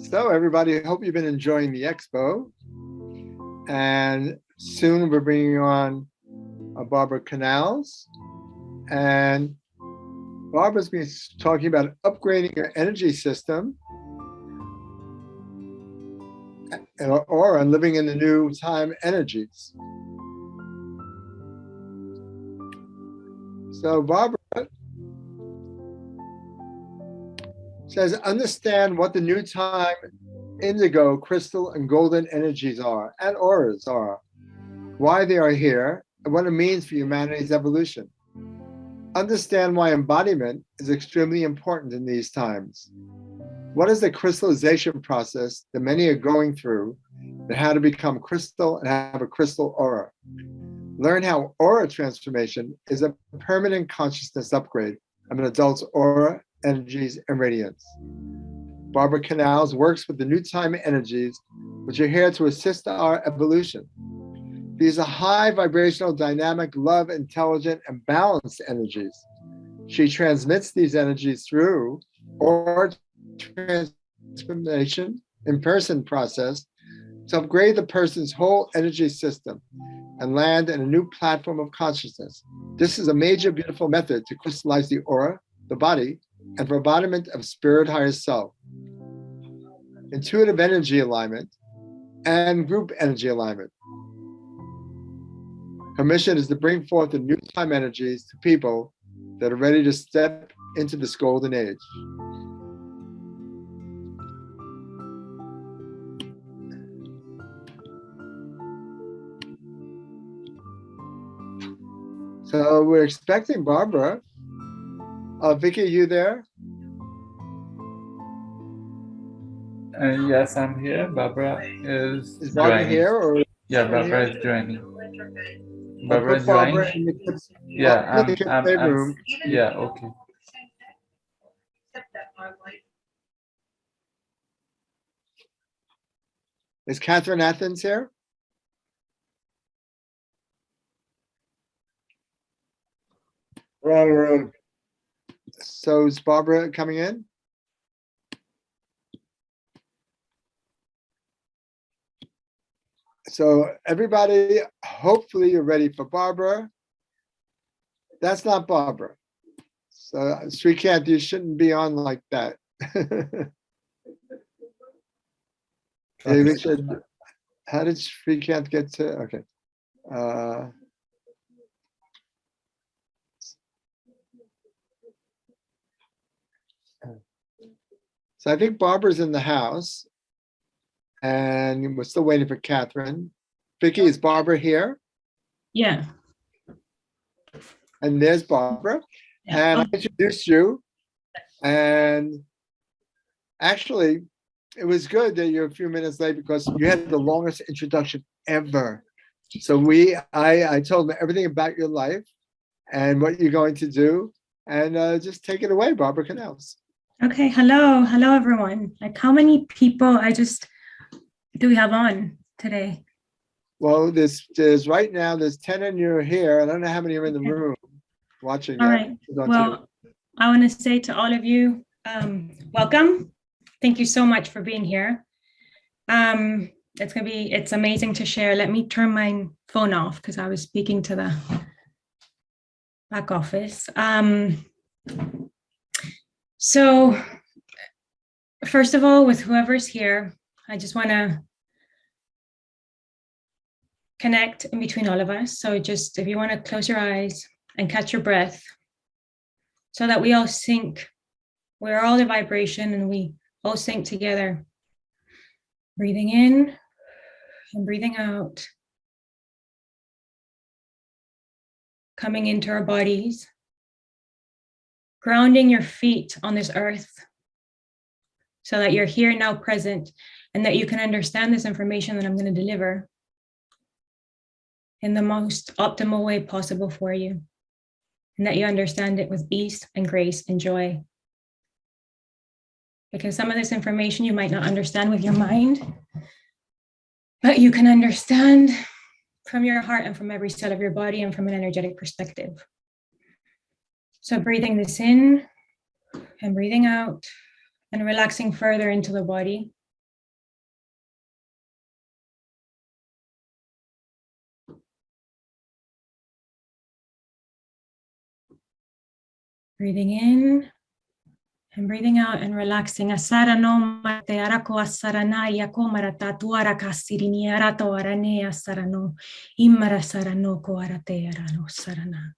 So everybody, I hope you've been enjoying the expo. And soon we're bringing on Barbara Canals. And Barbara's been talking about upgrading your energy system or living in the new time energies. So Barbara says, understand what the new time indigo, crystal, and golden energies are, and auras are, why they are here, and what it means for humanity's evolution. Understand why embodiment is extremely important in these times. What is the crystallization process that many are going through, and how to become crystal and have a crystal aura. Learn how aura transformation is a permanent consciousness upgrade of an adult's aura, energies, and radiance. Barbara Canals works with the new time energies, which are here to assist our evolution. These are high vibrational, dynamic, love, intelligent, and balanced energies. She transmits these energies through aura transformation in-person process to upgrade the person's whole energy system and land in a new platform of consciousness. This is a major, beautiful method to crystallize the aura, the body, and for embodiment of spirit higher self. Intuitive energy alignment and group energy alignment. Her mission is to bring forth the new time energies to people that are ready to step into this golden age. So we're expecting Barbara. Vicky, are you there? Yes, I'm here. Barbara is Barbara joining. Here? Or yeah, Barbara is joining. Barbara is joining. In the yeah, cafe room. Yeah, okay. Is Catherine Athens here? Right. So is Barbara coming in? So everybody, hopefully you're ready for Barbara. That's not Barbara. So Srikanth, you shouldn't be on like that. Maybe we should. How did Srikanth get to? Okay. So I think Barbara's in the house, and we're still waiting for Catherine. Vicky, is Barbara here? Yeah. And there's Barbara. Yeah. And I introduced you. And actually, it was good that you're a few minutes late because you had the longest introduction ever. So I told them everything about your life and what you're going to do. And just take it away, Barbara Canals. Okay, hello everyone. Like, how many people do we have on today? Well, there's right now, there's 10 and you're here. I don't know how many are in the room watching. All right. Well, I want to say to all of you, welcome. Thank you so much for being here. It's amazing to share. Let me turn my phone off because I was speaking to the back office. So first of all, with whoever's here, I just want to connect in between all of us. So just, if you want to close your eyes and catch your breath so that we all sync. We're all the vibration and we all sync together. Breathing in and breathing out. Coming into our bodies. Grounding your feet on this earth so that you're here now present and that you can understand this information that I'm going to deliver in the most optimal way possible for you, and that you understand it with ease and grace and joy. Because some of this information you might not understand with your mind, but you can understand from your heart and from every cell of your body and from an energetic perspective. So breathing this in and breathing out and relaxing further into the body. Breathing in and breathing out and relaxing. Asarano mate arako asarana yako marata tuara kasirini arato arane asarano imara sarano ko arate arano sarana.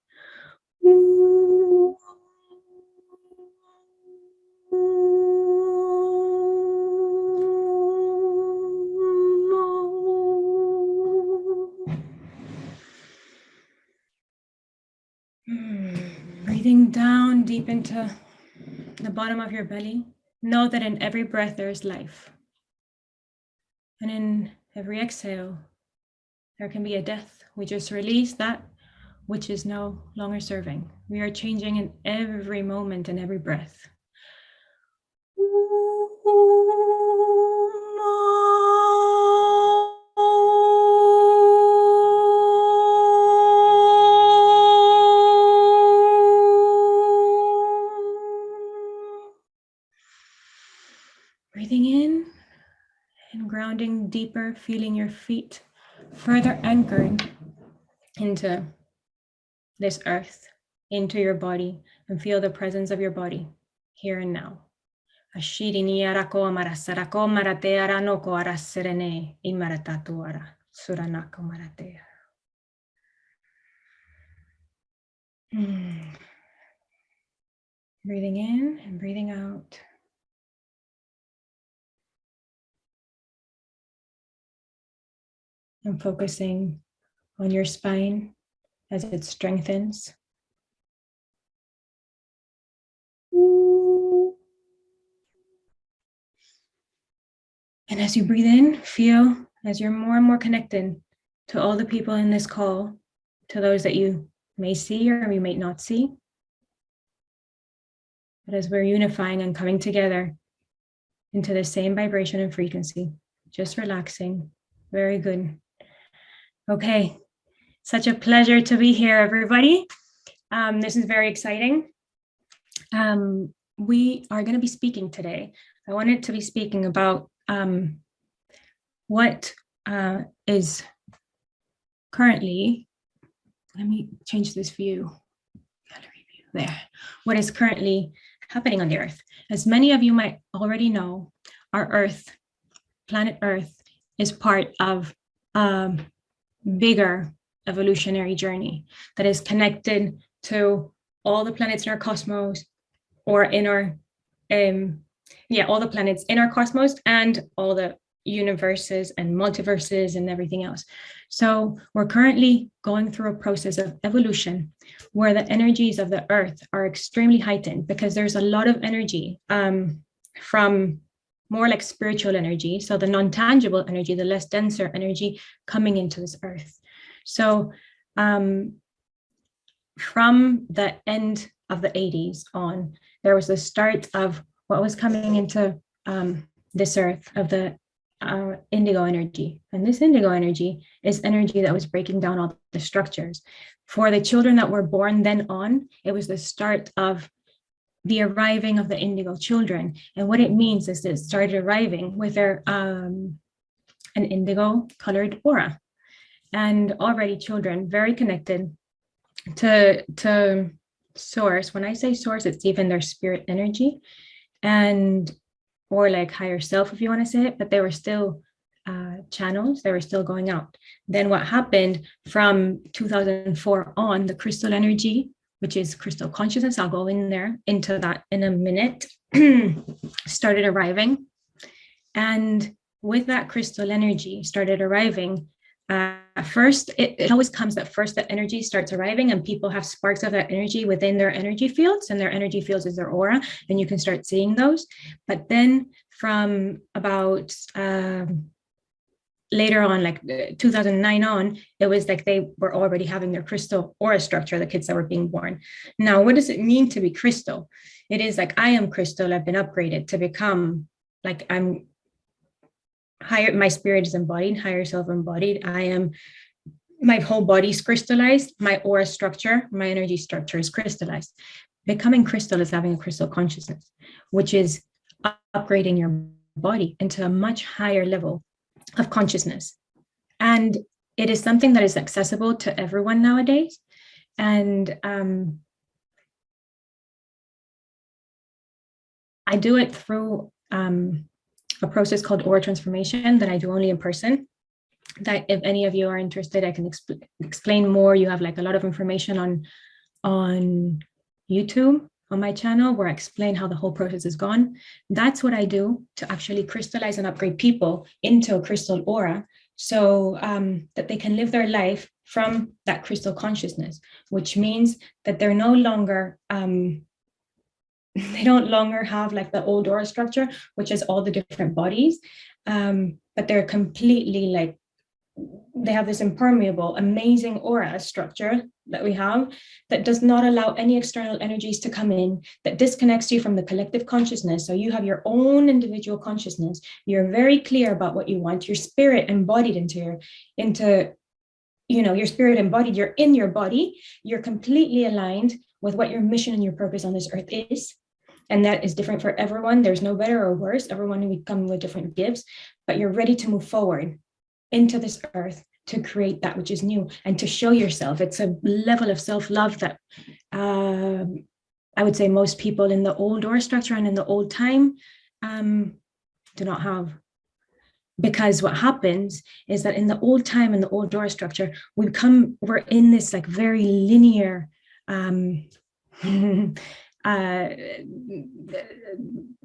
Breathing down deep into the bottom of your belly. Know that in every breath there is life. And in every exhale, there can be a death. We just release that which is no longer serving. We are changing in every moment and every breath. Breathing in and grounding deeper, feeling your feet further anchored into this earth, into your body, and feel the presence of your body here and now. Ashirini arako amarasarako marate aranoko araserene imaratatuara suranako marate. Breathing in and breathing out. And focusing on your spine as it strengthens. And as you breathe in, feel as you're more and more connected to all the people in this call, to those that you may see or you may not see. But as we're unifying and coming together into the same vibration and frequency, just relaxing. Very good. Okay, such a pleasure to be here, everybody. This is very exciting. We are going to be speaking today. I wanted to be speaking about what is currently, let me change this view, gallery view there, what is currently happening on the earth. As many of you might already know, our earth, planet Earth, is part of a bigger evolutionary journey that is connected to all the planets in our cosmos, or in our, all the planets in our cosmos and all the universes and multiverses and everything else. So we're currently going through a process of evolution where the energies of the earth are extremely heightened, because there's a lot of energy from more like spiritual energy, so the non-tangible energy, the less denser energy coming into this earth. So from the end of the 80s on, there was the start of what was coming into this earth, of the indigo energy. And this indigo energy is energy that was breaking down all the structures. For the children that were born then on, it was the start of the arriving of the indigo children. And what it means is that it started arriving with their an indigo colored aura. And already children very connected to source. When I say source, it's even their spirit energy, and or like higher self, if you want to say it, but they were still channels, they were still going out. Then what happened from 2004 on, the crystal energy, which is crystal consciousness, I'll go into that in a minute, started arriving. And with that crystal energy started arriving, first, it always comes that first that energy starts arriving and people have sparks of that energy within their energy fields, and their energy fields is their aura, and you can start seeing those. But then from about later on, like 2009 on, it was like they were already having their crystal aura structure, the kids that were being born. Now, what does it mean to be crystal? It is like, I am crystal, I've been upgraded to become like, I'm higher, my spirit is embodied, higher self embodied. I am, my whole body's crystallized, my aura structure, my energy structure is crystallized. Becoming crystal is having a crystal consciousness, which is upgrading your body into a much higher level of consciousness. And it is something that is accessible to everyone nowadays. And I do it through a process called aura transformation that I do only in person. That if any of you are interested, I can explain more. You have like a lot of information on YouTube on my channel where I explain how the whole process is gone. That's what I do to actually crystallize and upgrade people into a crystal aura, so that they can live their life from that crystal consciousness, which means that they're no longer they don't longer have like the old aura structure, which is all the different bodies, but they're completely like, they have this impermeable, amazing aura structure that we have that does not allow any external energies to come in, that disconnects you from the collective consciousness. So you have your own individual consciousness. You're very clear about what you want. Your spirit embodied into your spirit embodied. You're in your body. You're completely aligned with what your mission and your purpose on this earth is. And that is different for everyone. There's no better or worse. Everyone will come with different gifts, but you're ready to move forward into this earth to create that which is new and to show yourself. It's a level of self-love that I would say most people in the old aura structure and in the old time do not have. Because what happens is that in the old time and the old aura structure, we're in this like very linear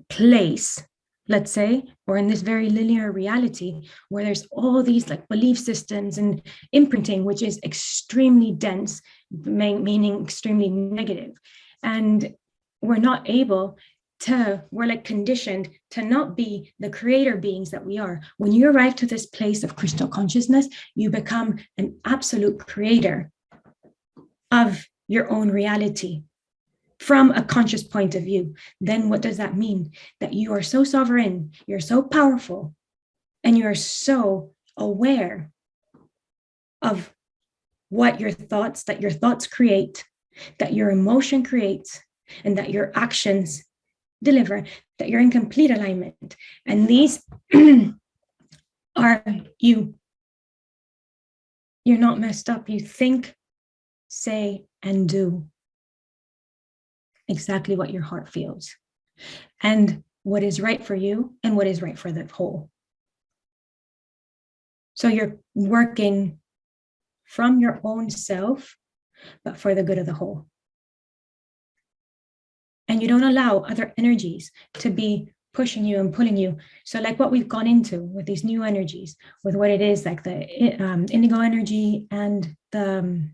place, let's say, or in this very linear reality where there's all these like belief systems and imprinting, which is extremely dense, meaning extremely negative. And we're not able to, we're like conditioned to not be the creator beings that we are. When you arrive to this place of crystal consciousness, you become an absolute creator of your own reality from a conscious point of view. Then what does that mean? That you are so sovereign, you're so powerful, and you're so aware of what your thoughts create, that your emotion creates, and that your actions deliver, that you're in complete alignment. And these are you. You're not messed up. You think, say, and do exactly what your heart feels and what is right for you and what is right for the whole. So you're working from your own self, but for the good of the whole. And you don't allow other energies to be pushing you and pulling you. So like what we've gone into with these new energies, with what it is like the indigo energy and the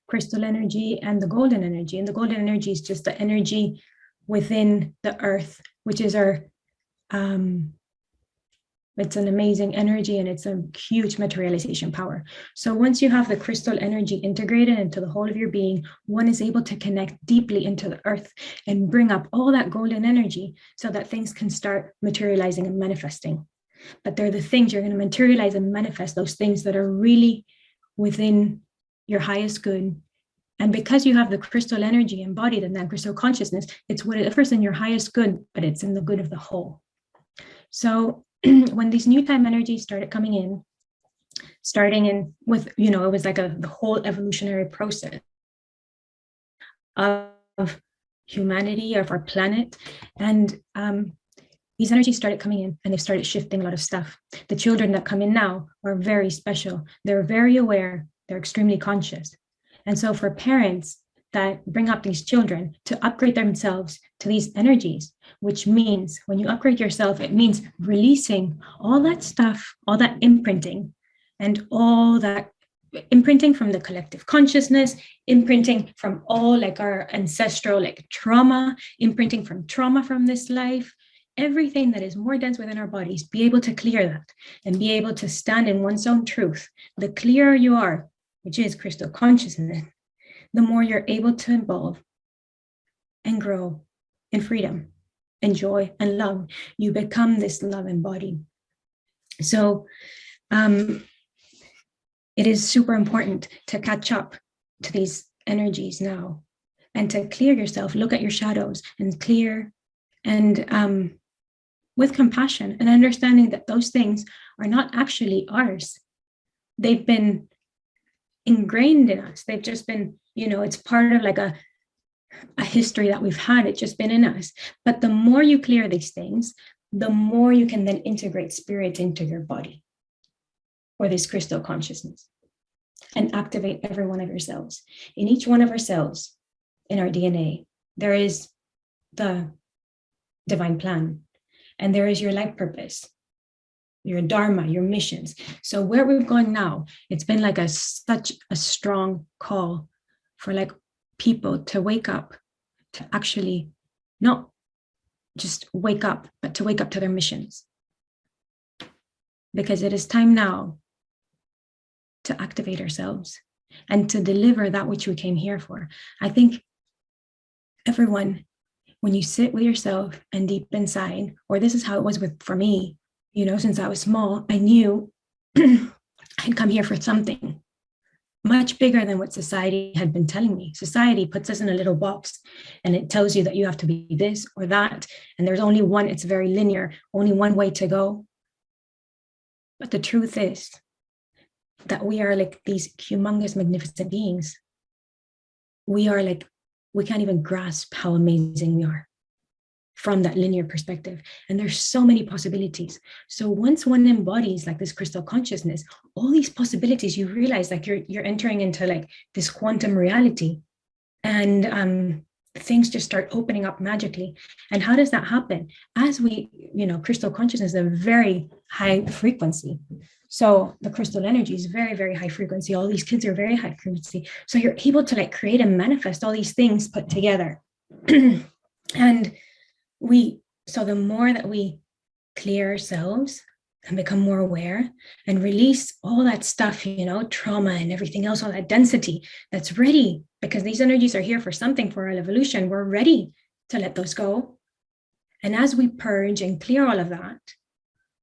crystal energy and the golden energy. And the golden energy is just the energy within the earth, which is our, it's an amazing energy and it's a huge materialization power. So once you have the crystal energy integrated into the whole of your being, one is able to connect deeply into the earth and bring up all that golden energy so that things can start materializing and manifesting. But they're the things you're going to materialize and manifest, those things that are really within your highest good. And because you have the crystal energy embodied in that crystal consciousness, it's whatever's in your highest good, but it's in the good of the whole. So when these new time energies started coming in, starting in with, it was like the whole evolutionary process of humanity, of our planet. And these energies started coming in and they've started shifting a lot of stuff. The children that come in now are very special. They're very aware. They're extremely conscious. And so for parents that bring up these children to upgrade themselves to these energies, which means when you upgrade yourself, it means releasing all that stuff, all that imprinting, and all that imprinting from the collective consciousness, imprinting from all like our ancestral like trauma, imprinting from trauma from this life, everything that is more dense within our bodies, be able to clear that and be able to stand in one's own truth. The clearer you are, which is crystal consciousness, the more you're able to evolve and grow in freedom and joy and love. You become this love embodied. So it is super important to catch up to these energies now and to clear yourself, look at your shadows and clear, and with compassion and understanding that those things are not actually ours. They've been ingrained in us. They've just been, it's part of like a history that we've had. It's just been in us. But the more you clear these things, the more you can then integrate spirit into your body, or this crystal consciousness, and activate every one of your cells. In each one of our cells, in our DNA, there is the divine plan, and there is your life purpose, your dharma, your missions. So where we've gone now, it's been like such a strong call for like people to wake up, to actually not just wake up, but to wake up to their missions. Because it is time now to activate ourselves and to deliver that which we came here for. I think everyone, when you sit with yourself and deep inside, or this is how it was for me, you know, since I was small, I knew I'd come here for something much bigger than what society had been telling me. Society puts us in a little box and it tells you that you have to be this or that. And there's only one, it's very linear, only one way to go. But the truth is that we are like these humongous, magnificent beings. We are like, we can't even grasp how amazing we are from that linear perspective. And there's so many possibilities. So once one embodies like this crystal consciousness, all these possibilities, you realize like you're entering into like this quantum reality, and things just start opening up magically. And how does that happen? As we, you know, crystal consciousness is a very high frequency. So the crystal energy is very, very high frequency. All these kids are very high frequency. So you're able to like create and manifest all these things put together. And so the more that we clear ourselves and become more aware and release all that stuff, you know, trauma and everything else, all that density that's ready, because these energies are here for something, for our evolution, we're ready to let those go. And as we purge and clear all of that,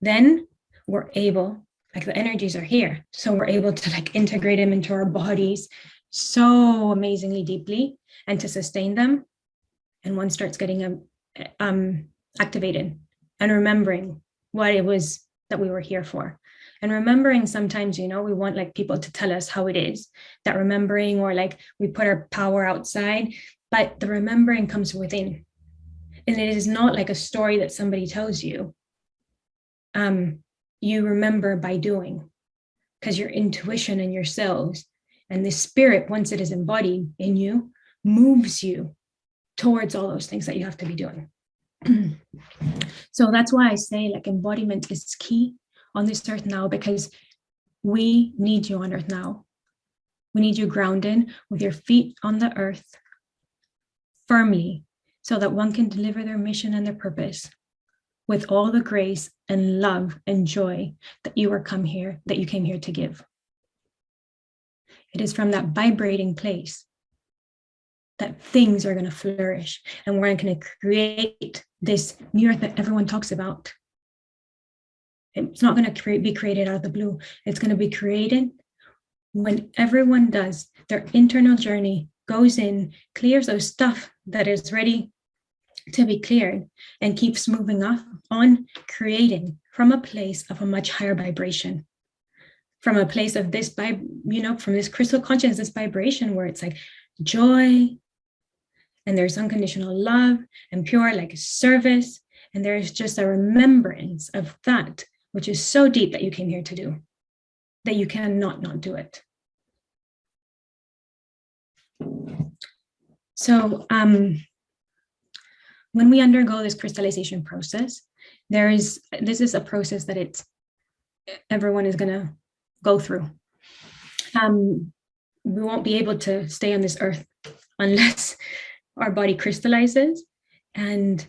then we're able, like the energies are here, so we're able to like integrate them into our bodies so amazingly deeply and to sustain them. And one starts getting activated and remembering what it was that we were here for. And remembering, sometimes, you know, we want like people to tell us how it is, that remembering, or like we put our power outside, but the remembering comes within. And it is not like a story that somebody tells you. You remember by doing, because your intuition and your cells and the spirit, once it is embodied in you, moves you towards all those things that you have to be doing. So that's why I say like embodiment is key on this earth now, because we need you on earth now. We need you grounded with your feet on the earth firmly, so that one can deliver their mission and their purpose with all the grace and love and joy that you came here to give. It is from that vibrating place that things are going to flourish, and we're going to create this new earth that everyone talks about. It's not going to be created out of the blue. It's going to be created when everyone does their internal journey, goes in, clears those stuff that is ready to be cleared, and keeps moving on, creating from a place of a much higher vibration, from a place of this, from this crystal consciousness, this vibration where it's like joy, and there's unconditional love and pure like service, and there's just a remembrance of that, which is so deep that you came here to do, that you cannot not do it. So when we undergo this crystallization process, this is a process that everyone is gonna go through. We won't be able to stay on this earth unless our body crystallizes, and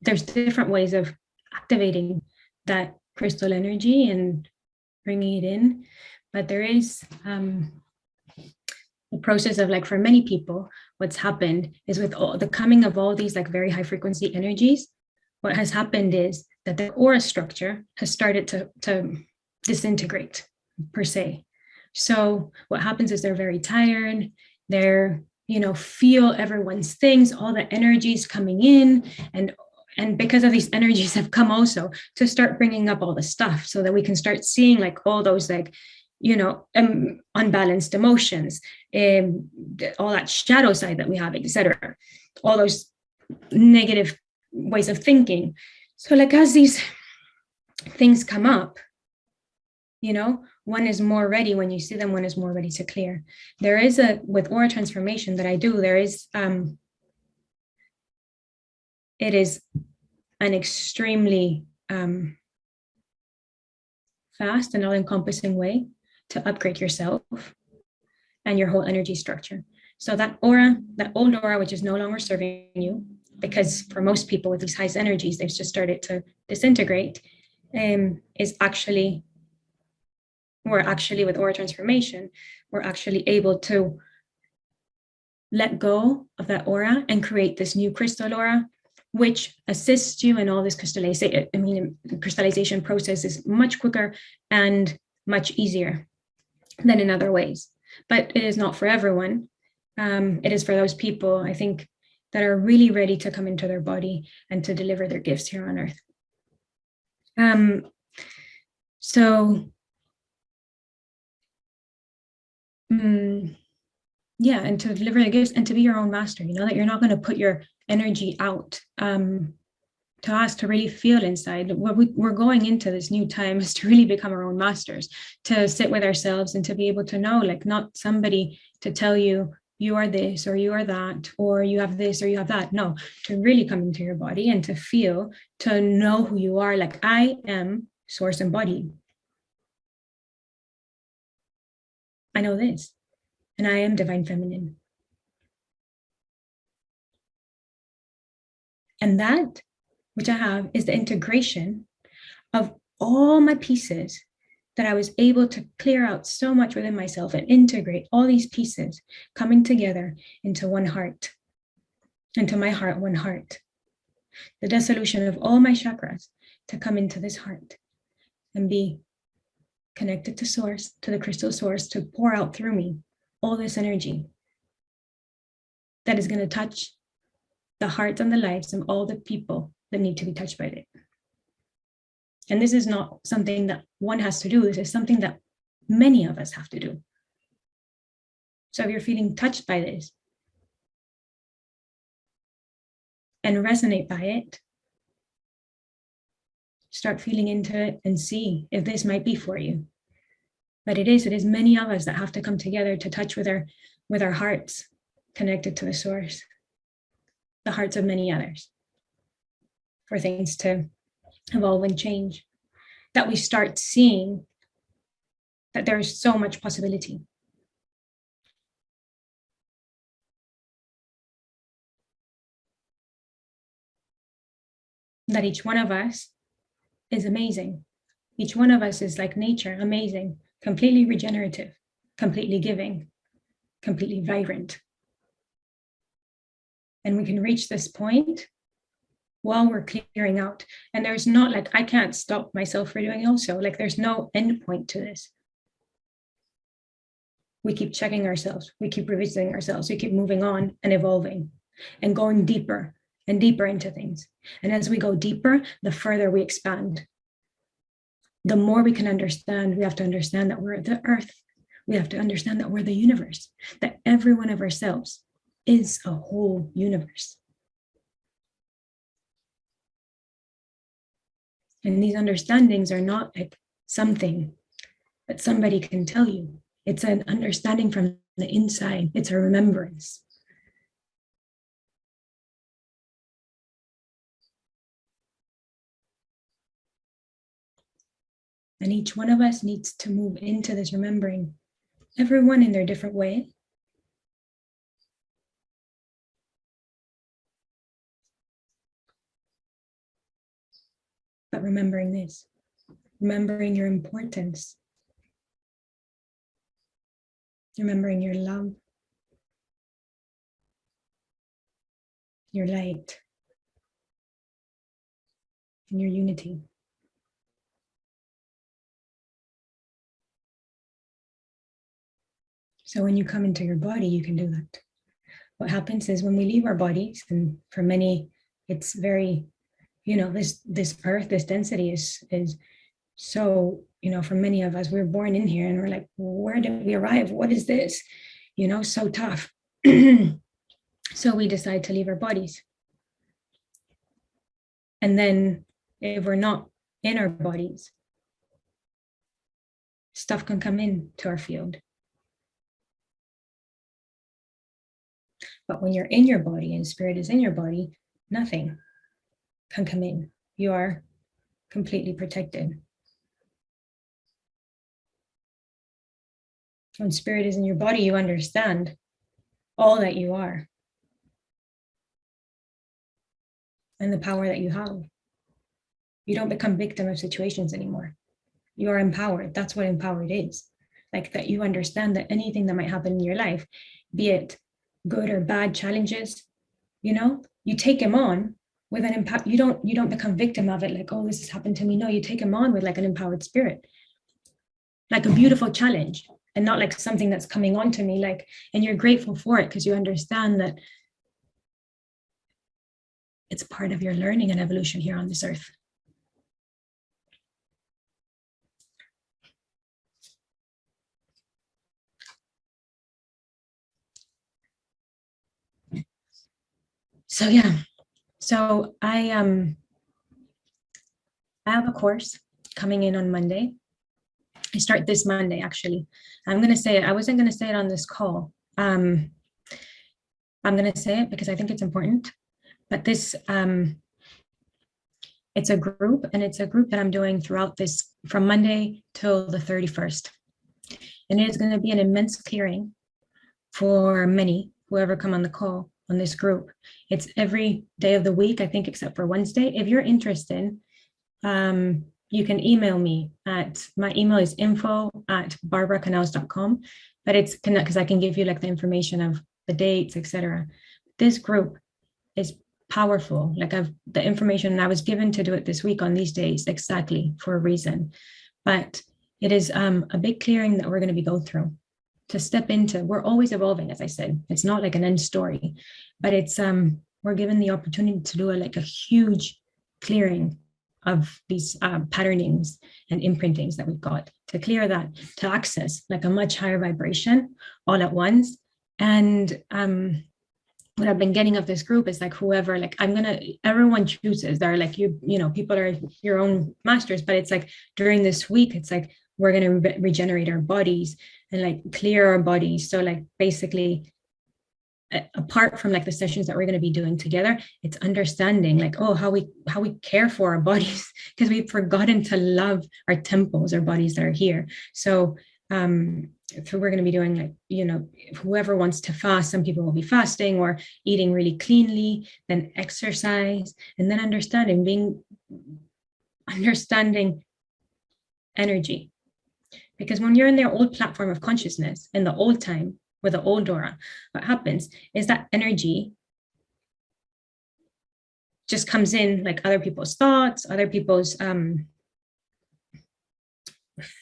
there's different ways of activating that crystal energy and bringing it in, but there is the process of, like, for many people, what's happened is with all the coming of all these like very high frequency energies, what has happened is that the aura structure has started to disintegrate per se. So what happens is they're very tired, they're, feel everyone's things, all the energies coming in, and because of these energies have come also to start bringing up all the stuff so that we can start seeing like all those like unbalanced emotions, all that shadow side that we have, etc. All those negative ways of thinking. So like as these things come up, one is more ready when you see them, one is more ready to clear. There is with aura transformation that I do, there is, it is an extremely fast and all-encompassing way to upgrade yourself and your whole energy structure. So that aura, that old aura, which is no longer serving you, because for most people with these highest energies, they've just started to disintegrate, is actually, with aura transformation, we're actually able to let go of that aura and create this new crystal aura, which assists you in all this crystallization. The crystallization process is much quicker and much easier than in other ways. But it is not for everyone. It is for those people, I think, that are really ready to come into their body and to deliver their gifts here on earth. Yeah, and to deliver the gifts and to be your own master, that you're not going to put your energy out, to us to really feel inside. What we're going into this new time is to really become our own masters, to sit with ourselves and to be able to know, like, not somebody to tell you, you are this or you are that, or you have this or you have that. No, to really come into your body and to feel, to know who you are. Like, I am source and body. I know this, and I am divine feminine. And that which I have is the integration of all my pieces that I was able to clear out so much within myself and integrate all these pieces coming together into one heart, into my heart, one heart. The dissolution of all my chakras to come into this heart and be connected to source, to the crystal source, to pour out through me all this energy that is going to touch the hearts and the lives of all the people that need to be touched by it. And this is not something that one has to do. This is something that many of us have to do. So if you're feeling touched by this and resonate by it, start feeling into it and see if this might be for you. But it is many of us that have to come together to touch with our hearts connected to the source, the hearts of many others, for things to evolve and change, that we start seeing that there is so much possibility. That each one of us is amazing. Each one of us is like nature, amazing, completely regenerative, completely giving, completely vibrant. And we can reach this point while we're clearing out. And there's not, like, I can't stop myself from doing also. Like, there's no end point to this. We keep checking ourselves. We keep revisiting ourselves. We keep moving on and evolving and going deeper and deeper into things. And as we go deeper, the further we expand. The more we can understand, we have to understand that we're the earth. We have to understand that we're the universe, that every one of ourselves is a whole universe. And these understandings are not like something that somebody can tell you. It's an understanding from the inside. It's a remembrance. And each one of us needs to move into this remembering, everyone in their different way. But remembering this, remembering your importance, remembering your love, your light, and your unity. So when you come into your body, you can do that. What happens is when we leave our bodies, and for many, it's very, this earth, this density is so, for many of us, we were born in here and we're like, where did we arrive? What is this? So tough. So we decide to leave our bodies. And then if we're not in our bodies, stuff can come in to our field. But when you're in your body and spirit is in your body, nothing can come in. You are completely protected. When spirit is in your body, you understand all that you are and the power that you have. You don't become victim of situations anymore. You are empowered. That's what empowered is. Like that you understand that anything that might happen in your life, be it good or bad challenges, you take them on with an impact. You don't become victim of it, like, oh, this has happened to me. No, you take them on with like an empowered spirit, like a beautiful challenge, and not like something that's coming on to me, like, and you're grateful for it because you understand that it's part of your learning and evolution here on this earth. So yeah, so I have a course coming in on Monday. I start this Monday, actually. I'm going to say it. I wasn't going to say it on this call. I'm going to say it because I think it's important. But this, it's a group, and it's a group that I'm doing throughout this from Monday till the 31st. And it is going to be an immense clearing for many, whoever come on the call on this group. It's every day of the week, I think, except for Wednesday. If you're interested, you can email me at, my email is info@barbaracanals.com, but it's because I can give you like the information of the dates, etc. This group is powerful. Like the information I was given to do it this week on these days, exactly for a reason. But it is a big clearing that we're going to be going through to step into. We're always evolving, as I said. It's not like an end story, but it's we're given the opportunity to do a huge clearing of these patternings and imprintings that we've got, to clear that, to access like a much higher vibration all at once. And what I've been getting of this group is like whoever, like everyone chooses. They're like, people are your own masters, but it's like during this week, it's like we're going to regenerate our bodies and like clear our bodies. So like basically, apart from like the sessions that we're going to be doing together, it's understanding like, oh, how we care for our bodies, because we've forgotten to love our temples, our bodies that are here. So we're going to be doing like, whoever wants to fast, some people will be fasting or eating really cleanly, then exercise, and then understanding energy. Because when you're in their old platform of consciousness, in the old time, with the old aura, what happens is that energy just comes in like other people's thoughts, other people's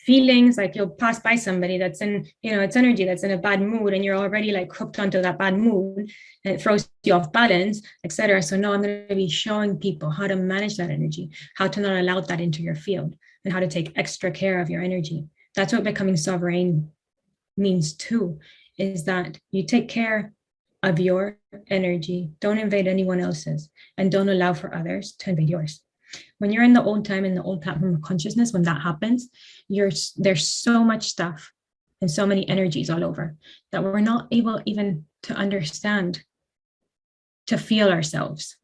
feelings. Like you'll pass by somebody that's in, it's energy that's in a bad mood, and you're already like hooked onto that bad mood, and it throws you off balance, etc. So no, I'm going to be showing people how to manage that energy, how to not allow that into your field, and how to take extra care of your energy. That's what becoming sovereign means too, is that you take care of your energy, don't invade anyone else's, and don't allow for others to invade yours. When you're in the old time, in the old platform of consciousness, when that happens, there's so much stuff and so many energies all over that we're not able even to understand, to feel ourselves.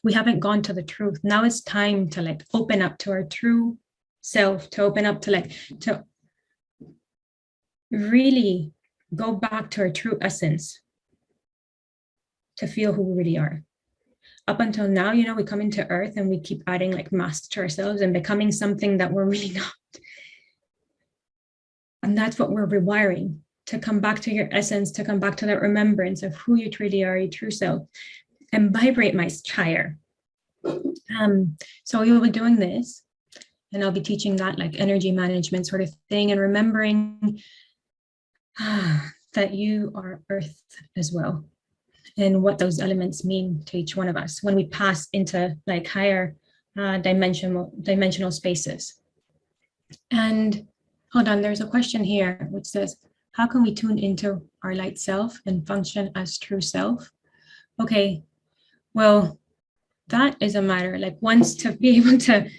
We haven't gone to the truth. Now it's time to like open up to our true self, to open up to really go back to our true essence, to feel who we really are. Up until now, we come into earth and we keep adding like masks to ourselves and becoming something that we're really not. And that's what we're rewiring, to come back to your essence, to come back to that remembrance of who you truly are, your true self, and vibrate much higher. So you'll be doing this, and I'll be teaching that like energy management sort of thing, and remembering that you are earth as well, and what those elements mean to each one of us when we pass into like higher dimensional spaces. And hold on, there's a question here which says, how can we tune into our light self and function as true self? Okay, well, that is a matter, like once to be able to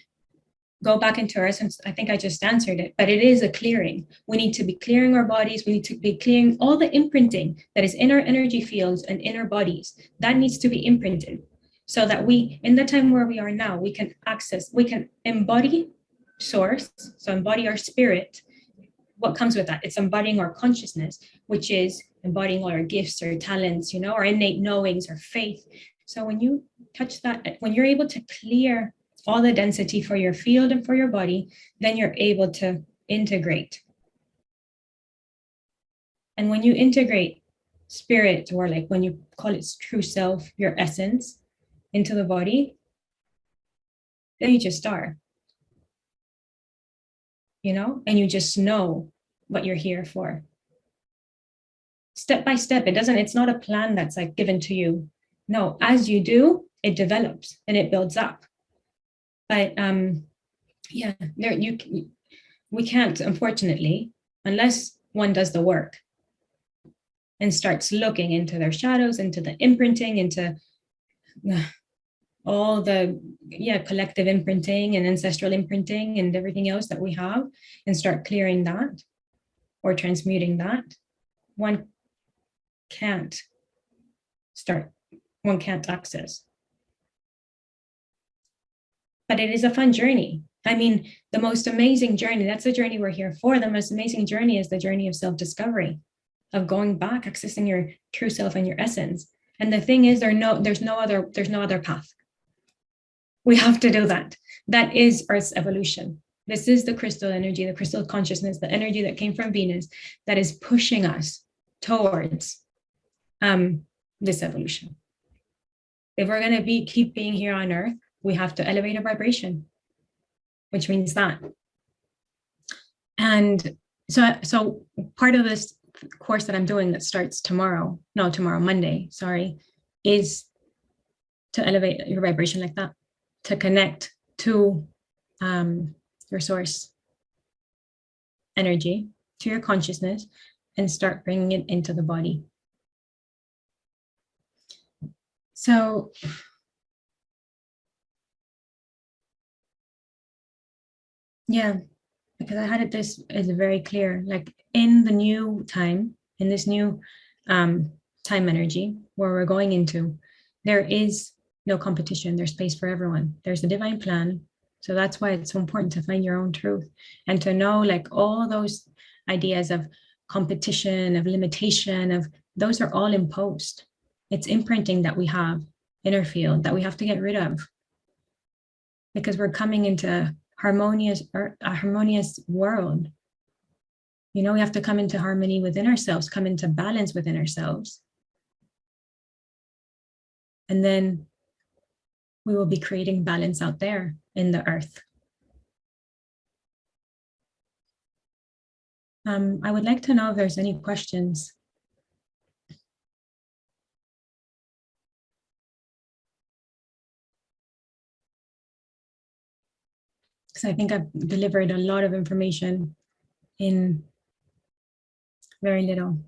go back into our essence, I think I just answered it, but it is a clearing. We need to be clearing our bodies. We need to be clearing all the imprinting that is in our energy fields and in our bodies. That needs to be imprinted so that we, in the time where we are now, we can access, we can embody source, so embody our spirit. What comes with that? It's embodying our consciousness, which is embodying all our gifts, our talents, our innate knowings, our faith. So when you touch that, when you're able to clear all the density for your field and for your body, then you're able to integrate. And when you integrate spirit, or like when you call it true self, your essence, into the body, then you just are. And you just know what you're here for. Step by step, it's not a plan that's like given to you. No, as you do, it develops and it builds up. But we can't, unfortunately, unless one does the work and starts looking into their shadows, into the imprinting, into all the collective imprinting and ancestral imprinting and everything else that we have, and start clearing that or transmuting that, one can't access. But it is a fun journey. I mean, the most amazing journey, that's the journey we're here for. The most amazing journey is the journey of self-discovery, of going back, accessing your true self and your essence. And the thing is, there's no other path. We have to do that. That is Earth's evolution. This is the crystal energy, the crystal consciousness, the energy that came from Venus that is pushing us towards this evolution. If we're going to keep being here on Earth, we have to elevate our vibration, which means that. And so part of this course that I'm doing that starts Monday, is to elevate your vibration like that, to connect to your source energy, to your consciousness, and start bringing it into the body. So yeah, because I had this is very clear, like in the new time, in this new time energy where we're going into, there is no competition. There's space for everyone. There's a divine plan. So that's why it's so important to find your own truth and to know, like, all those ideas of competition, of limitation, of those are all imposed. It's imprinting that we have in our field that we have to get rid of, because we're coming into a harmonious world. We have to come into harmony within ourselves, come into balance within ourselves. And then we will be creating balance out there in the earth. I would like to know if there's any questions. Because I think I've delivered a lot of information in very little.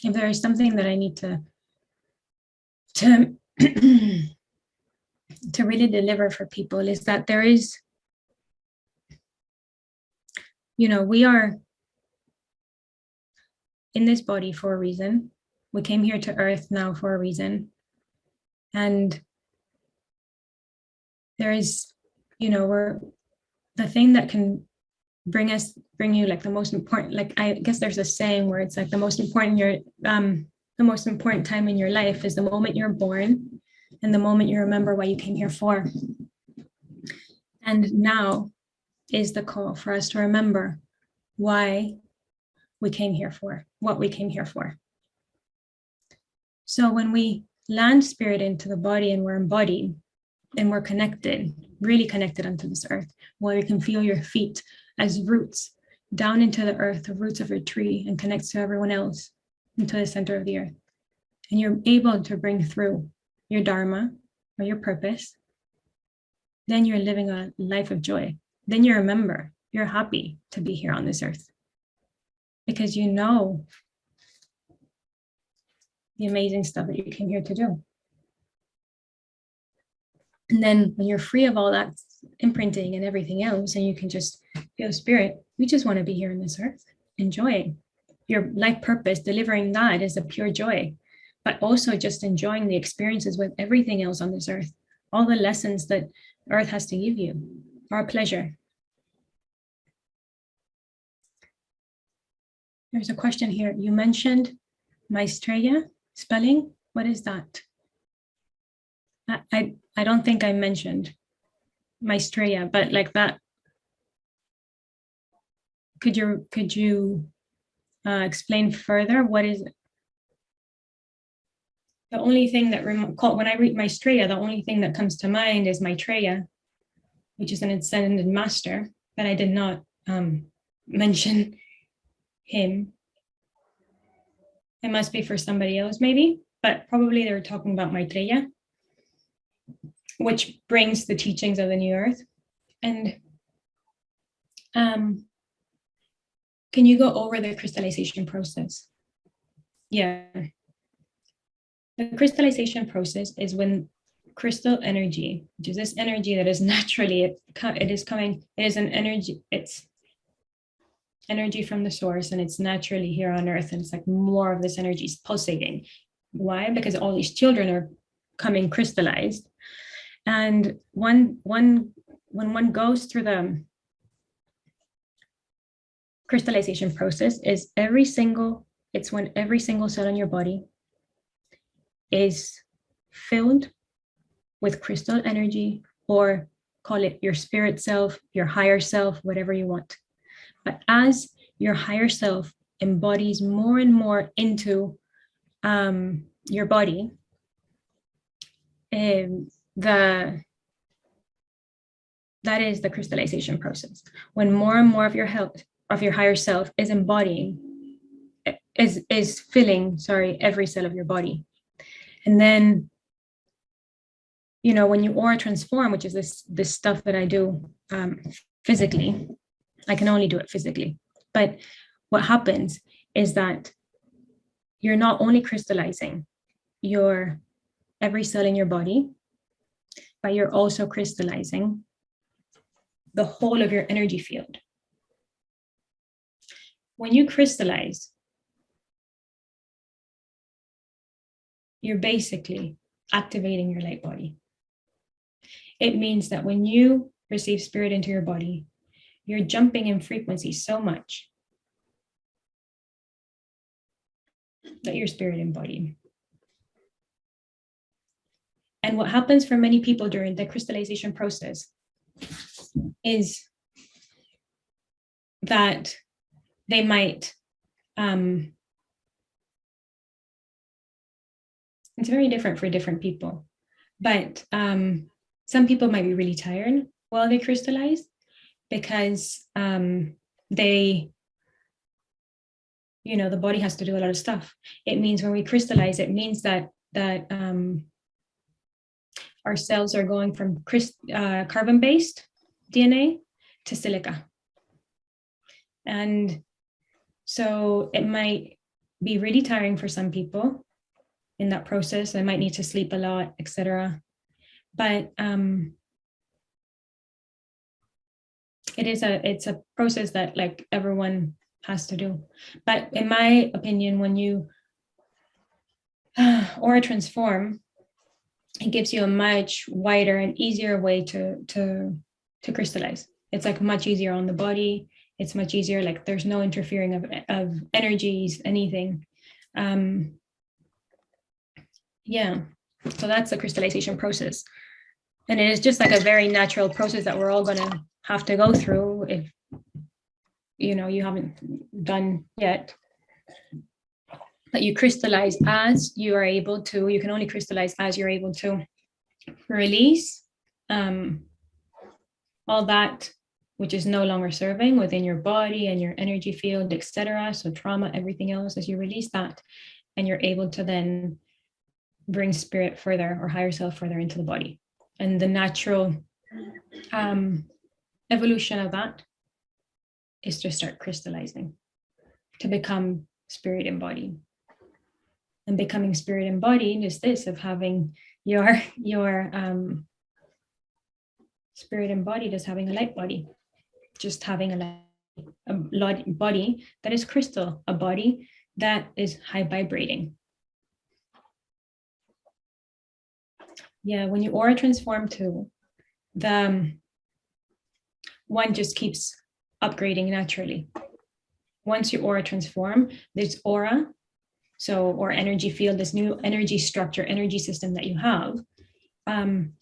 If there is something that I need to to really deliver for people, is that there is, we are in this body for a reason. We came here to Earth now for a reason. And there is, we're the thing that can bring you like the most important, like, I guess there's a saying where it's like the most important time in your life is the moment you're born and the moment you remember what you came here for. And now is the call for us to remember why we came here for, what we came here for. So when we land spirit into the body and we're embodied and we're connected, really connected onto this earth, where you can feel your feet as roots down into the earth, the roots of a tree, and connects to everyone else into the center of the earth. And you're able to bring through your dharma, or your purpose, then you're living a life of joy. Then you remember you're happy to be here on this earth because you know the amazing stuff that you came here to do. And then when you're free of all that imprinting and everything else, and you can just feel spirit, we just want to be here on this earth, enjoying your life purpose, delivering that is a pure joy, but also just enjoying the experiences with everything else on this earth. All the lessons that earth has to give you are a pleasure. There's a question here. You mentioned Maestria spelling. What is that? I don't think I mentioned Maestria, but like that. Could you explain further? What is it? The only thing that when I read Maestria, the only thing that comes to mind is Maitreya, which is an ascended master, but I did not mention him. It must be for somebody else, maybe, but probably they were talking about Maitreya, which brings the teachings of the new earth. And can you go over the crystallization process? Yeah. The crystallization process is when crystal energy, which is this energy that is naturally, it is an energy, it's energy from the source, and it's naturally here on earth, and it's like more of this energy is pulsating. Why? Because all these children are coming crystallized. And when one goes through the crystallization process, it's when every single cell in your body is filled with crystal energy, or call it your spirit self, your higher self, whatever you want. But as your higher self embodies more and more into your body, that is the crystallization process. When more and more of your higher self is embodying, is filling, every cell of your body. And then, when you aura transform, which is this stuff that I do physically, I can only do it physically. But what happens is that you're not only crystallizing your every cell in your body, but you're also crystallizing the whole of your energy field. When you crystallize, you're basically activating your light body. It means that when you receive spirit into your body, you're jumping in frequency so much that you're spirit embodied. And what happens for many people during the crystallization process is that they might, it's very different for different people, but some people might be really tired while they crystallize because they, the body has to do a lot of stuff. It means when we crystallize, it means that our cells are going from carbon-based DNA to silica. And so it might be really tiring for some people in that process. They might need to sleep a lot, etc. But it's a process that like everyone has to do. But in my opinion, when you aura transform, it gives you a much wider and easier way to crystallize. It's like much easier on the body. It's much easier, like there's no interfering of energies, anything. Yeah, so that's the crystallization process. And it is just like a very natural process that we're all gonna have to go through if you haven't done yet. But you crystallize as you are able to. You can only crystallize as you're able to release all that which is no longer serving within your body and your energy field, etc. So trauma, everything else, as you release that, and you're able to then bring spirit further or higher self further into the body. And the natural evolution of that is to start crystallizing, to become spirit embodied. And becoming spirit embodied is this, of having your spirit embodied as having a light body, just having a body that is crystal, a body that is high vibrating. Yeah, when you aura transform too, the one just keeps upgrading naturally. Once you aura transform, this aura, or energy field, this new energy structure, energy system that you have,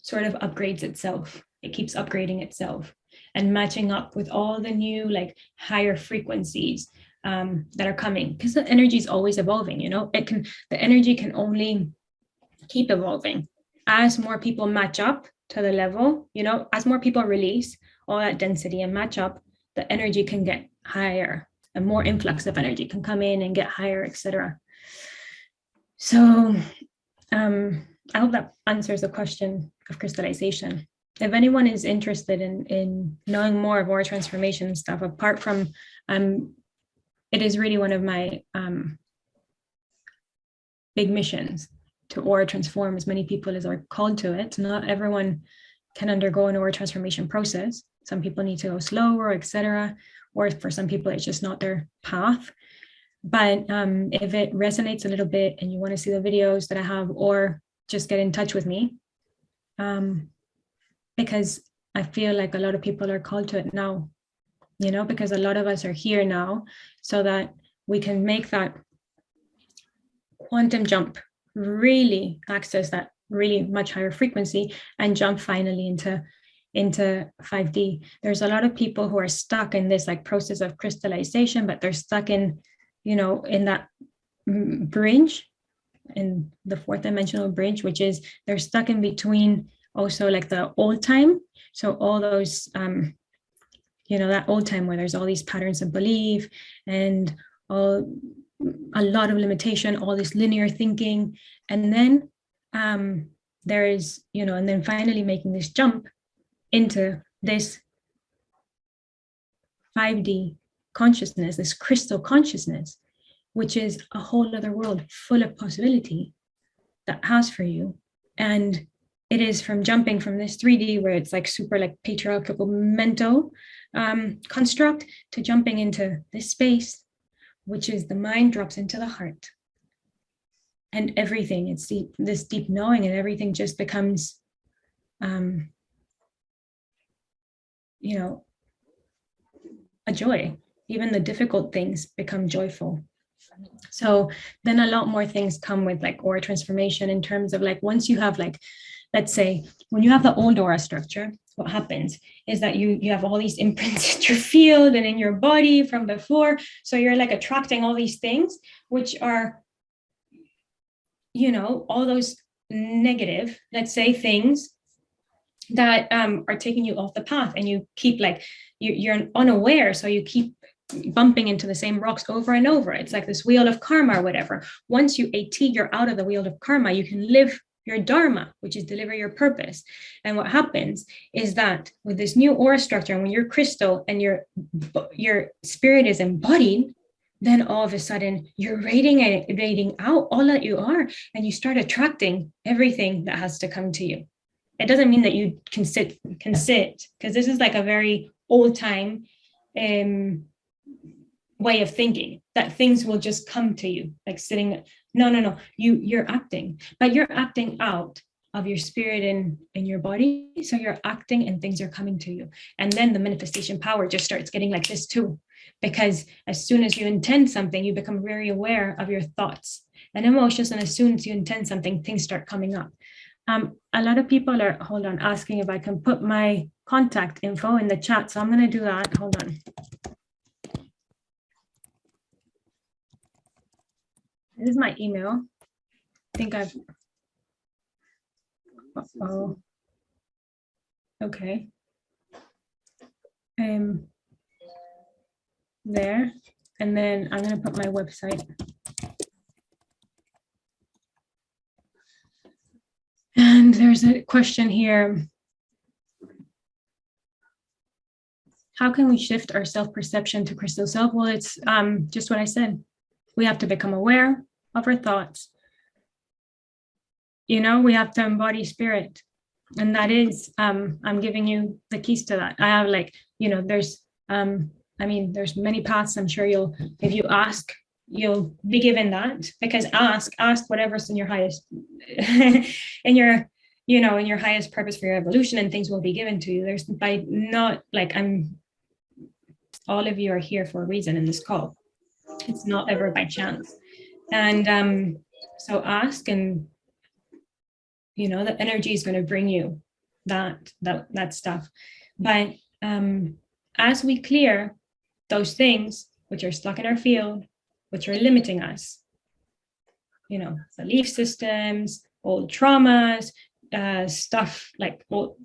sort of upgrades itself. It keeps upgrading itself and matching up with all the new, like, higher frequencies that are coming, because the energy is always evolving. The energy can only keep evolving as more people match up to the level. As more people release all that density and match up, the energy can get higher, and more influx of energy can come in and get higher, etc. So I hope that answers the question of crystallization. If anyone is interested in knowing more of aura transformation and stuff, apart from, it is really one of my big missions to aura transform as many people as are called to it. Not everyone can undergo an aura transformation process. Some people need to go slower, etc. Or for some people, it's just not their path. But if it resonates a little bit and you want to see the videos that I have, or just get in touch with me, because I feel like a lot of people are called to it now, because a lot of us are here now, so that we can make that quantum jump, really access that really much higher frequency, and jump finally into 5D. There's a lot of people who are stuck in this, like, process of crystallization, but they're stuck in that bridge, in the fourth dimensional bridge, which is they're stuck in between, also like the old time. So all those, that old time where there's all these patterns of belief and a lot of limitation, all this linear thinking. And then there is, and then finally making this jump into this 5D consciousness, this crystal consciousness, which is a whole other world full of possibility that has for you. And it is from jumping from this 3D, where it's like super, like, patriarchal mental construct, to jumping into this space, which is the mind drops into the heart, and everything, it's this deep knowing, and everything just becomes a joy. Even the difficult things become joyful. So then a lot more things come with, like, aura transformation, in terms of, like, once you have, like, let's say when you have the old aura structure, what happens is that you have all these imprints in your field and in your body from before. So you're, like, attracting all these things, which are, all those negative, let's say, things that are taking you off the path, and you keep, like, you're unaware, so you keep bumping into the same rocks over and over. It's like this wheel of karma or whatever. Once you you're out of the wheel of karma, you can live your dharma, which is deliver your purpose. And what happens is that with this new aura structure, and when you're crystal and your spirit is embodied, then all of a sudden you're radiating out all that you are, and you start attracting everything that has to come to you. It doesn't mean that you can sit, because this is like a very old time way of thinking, that things will just come to you, like sitting. No. You're acting, but you're acting out of your spirit in your body. So you're acting and things are coming to you. And then the manifestation power just starts getting like this too, because as soon as you intend something, you become very aware of your thoughts and emotions. And as soon as you intend something, things start coming up. A lot of people are, asking if I can put my contact info in the chat. So I'm going to do that. Hold on. This is my email. I think I've, oh, okay. There, and then I'm going to put my website. And there's a question here. How can we shift our self-perception to crystal self? Well, it's just what I said. We have to become aware of our thoughts. You know, we have to embody spirit. And that is, I'm giving you the keys to that. I have like, you know, there's, there's many paths. I'm sure if you ask, you'll be given that, because ask whatever's in your highest, in your highest purpose for your evolution, and things will be given to you. There's by not like all of you are here for a reason in this call. It's not ever by chance. And so ask, and the energy is going to bring you that stuff. But as we clear those things which are stuck in our field, which are limiting us, belief systems, old traumas, stuff like old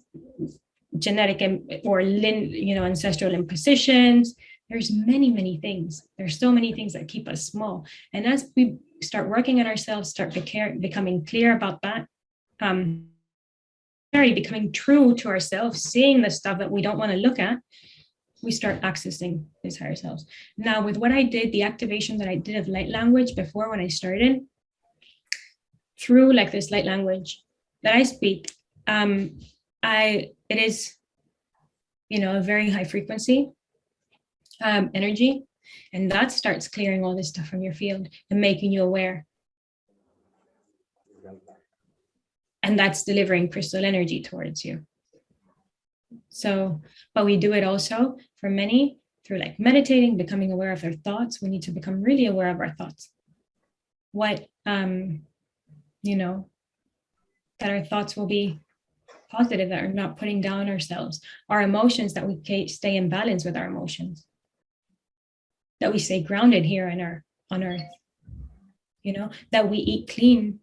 genetic or ancestral impositions. There's many things. There's so many things that keep us small. And as we start working on ourselves, start becoming clear about that, becoming true to ourselves, seeing the stuff that we don't want to look at, we start accessing these higher selves. Now, with what I did, the activation that I did of light language before when I started, through like this light language that I speak, it is, a very high frequency energy, and that starts clearing all this stuff from your field and making you aware. And that's delivering crystal energy towards you. So, but we do it also for many through like meditating, becoming aware of their thoughts. We need to become really aware of our thoughts. What, that our thoughts will be positive, that are not putting down ourselves, our emotions, that we stay in balance with our emotions, that we stay grounded here on earth, that we eat clean,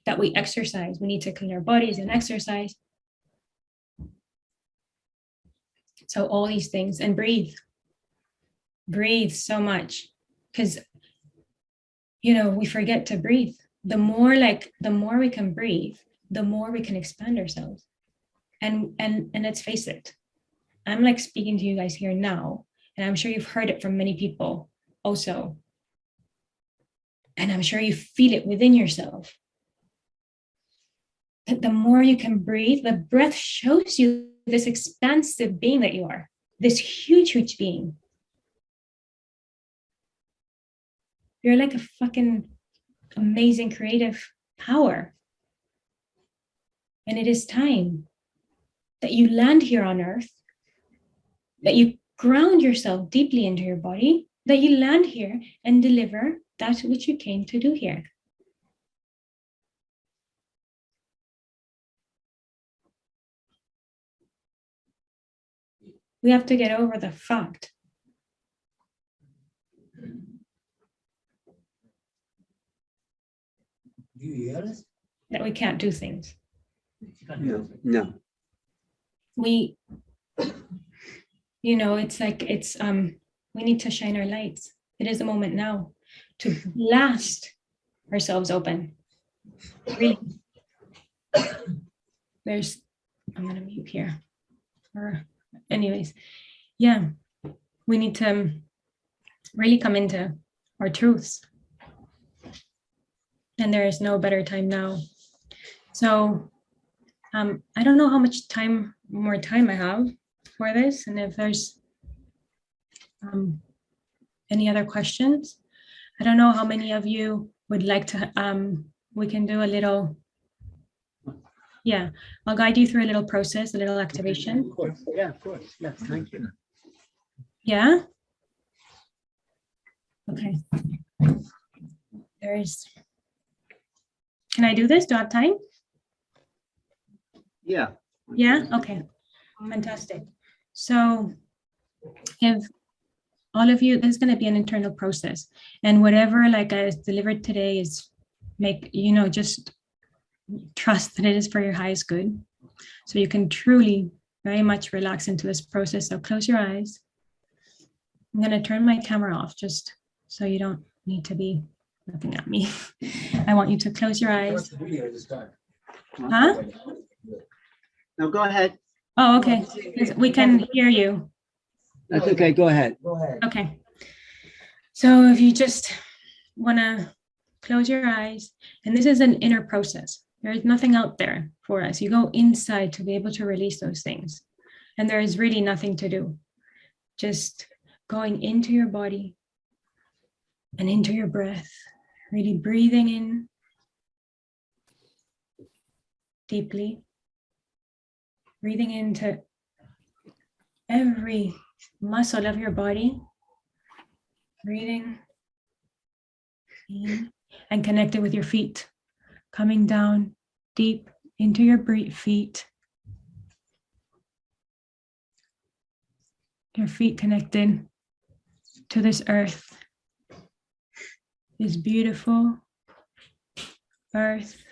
that we exercise. We need to clean our bodies and exercise. So all these things, and breathe so much, because, we forget to breathe. The more we can breathe, the more we can expand ourselves. And let's face it, I'm like speaking to you guys here now, and I'm sure you've heard it from many people also. And I'm sure you feel it within yourself. That the more you can breathe, the breath shows you this expansive being that you are, this huge being. You're like a fucking amazing creative power. And it is time that you land here on earth, that you ground yourself deeply into your body, that you land here and deliver that which you came to do here. We have to get over the fact that we can't do things. No. We, it's like, we need to shine our lights. It is the moment now to blast ourselves open. Really. I'm gonna mute here. Anyways, yeah, we need to really come into our truths. And there is no better time now. So I don't know how much more time I have for this, and if there's any other questions. I don't know how many of you would like to, we can do a little, I'll guide you through a little process, a little activation. Of course. Yeah, of course. Yes, thank you. Yeah? Okay. Can I do this? Do I have time? Yeah. Yeah? Okay. Fantastic. So if all of you, this is going to be an internal process, and whatever like I delivered today is just trust that it is for your highest good. So you can truly very much relax into this process. So close your eyes. I'm going to turn my camera off just so you don't need to be looking at me. I want you to close your eyes. Huh? No, go ahead. Oh, okay. We can hear you. That's okay. Go ahead. Okay. So if you just want to close your eyes, and this is an inner process. There is nothing out there for us. You go inside to be able to release those things. And there is really nothing to do. Just going into your body and into your breath, really breathing in deeply, breathing into every muscle of your body, breathing in and connected with your feet, coming down deep into your feet, your feet connected to this earth, this beautiful earth,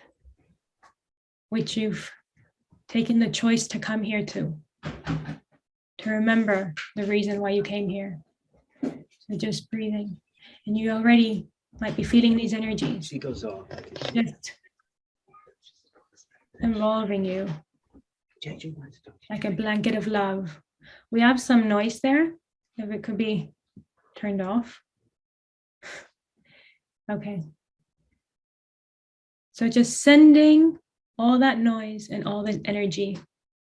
which you've taken the choice to come here to remember the reason why you came here. So just breathing, and you already might be feeling these energies. She goes off. Just involving you JJ wants to talk. like a blanket of love. We have some noise there, if it could be turned off. Okay. So just sending all that noise and all this energy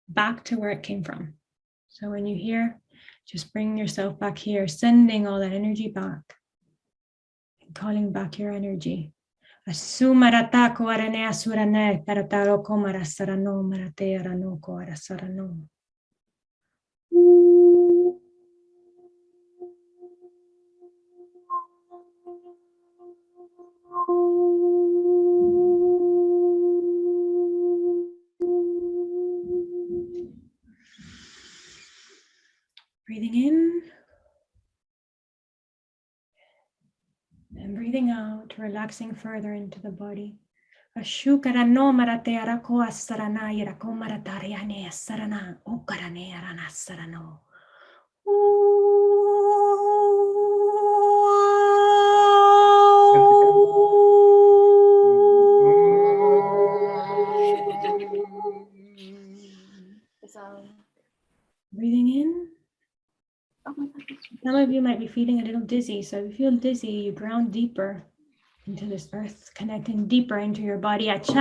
back to where it came from. So when you hear, just bring yourself back here, sending all that energy back and calling back your energy. Asumarata ko arane asurane tarataro ko marasarano marate arano ko arasarano. Breathing in and breathing out, relaxing further into the body. Ashukarano marate arako asarana yarako maratariane asarana okarane arana sarano. Breathing in. Some of you might be feeling a little dizzy. So if you feel dizzy, you ground deeper into this earth, connecting deeper into your body. Do I need to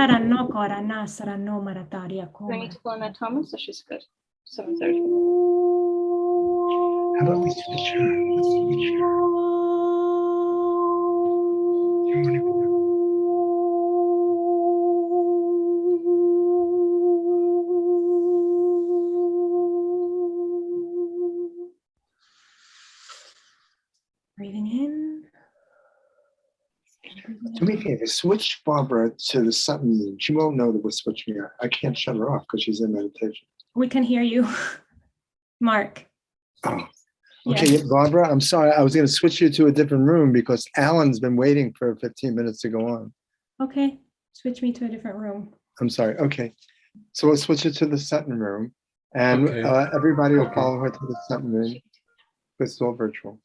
go on that Thomas, or she's good? 7:30. How about we switch her? Let's switch her. You wanna go? Breathing in. Do me a favor, switch Barbara to the Sutton room. She won't know that we're switching her. I can't shut her off because she's in meditation. We can hear you, Mark. Oh, okay, Yes. yeah, Barbara, I'm sorry. I was going to switch you to a different room because Alan's been waiting for 15 minutes to go on. Okay, switch me to a different room. I'm sorry. Okay, so we'll switch it to the Sutton room, and Okay. everybody will Okay. follow her to the Sutton room. It's all virtual.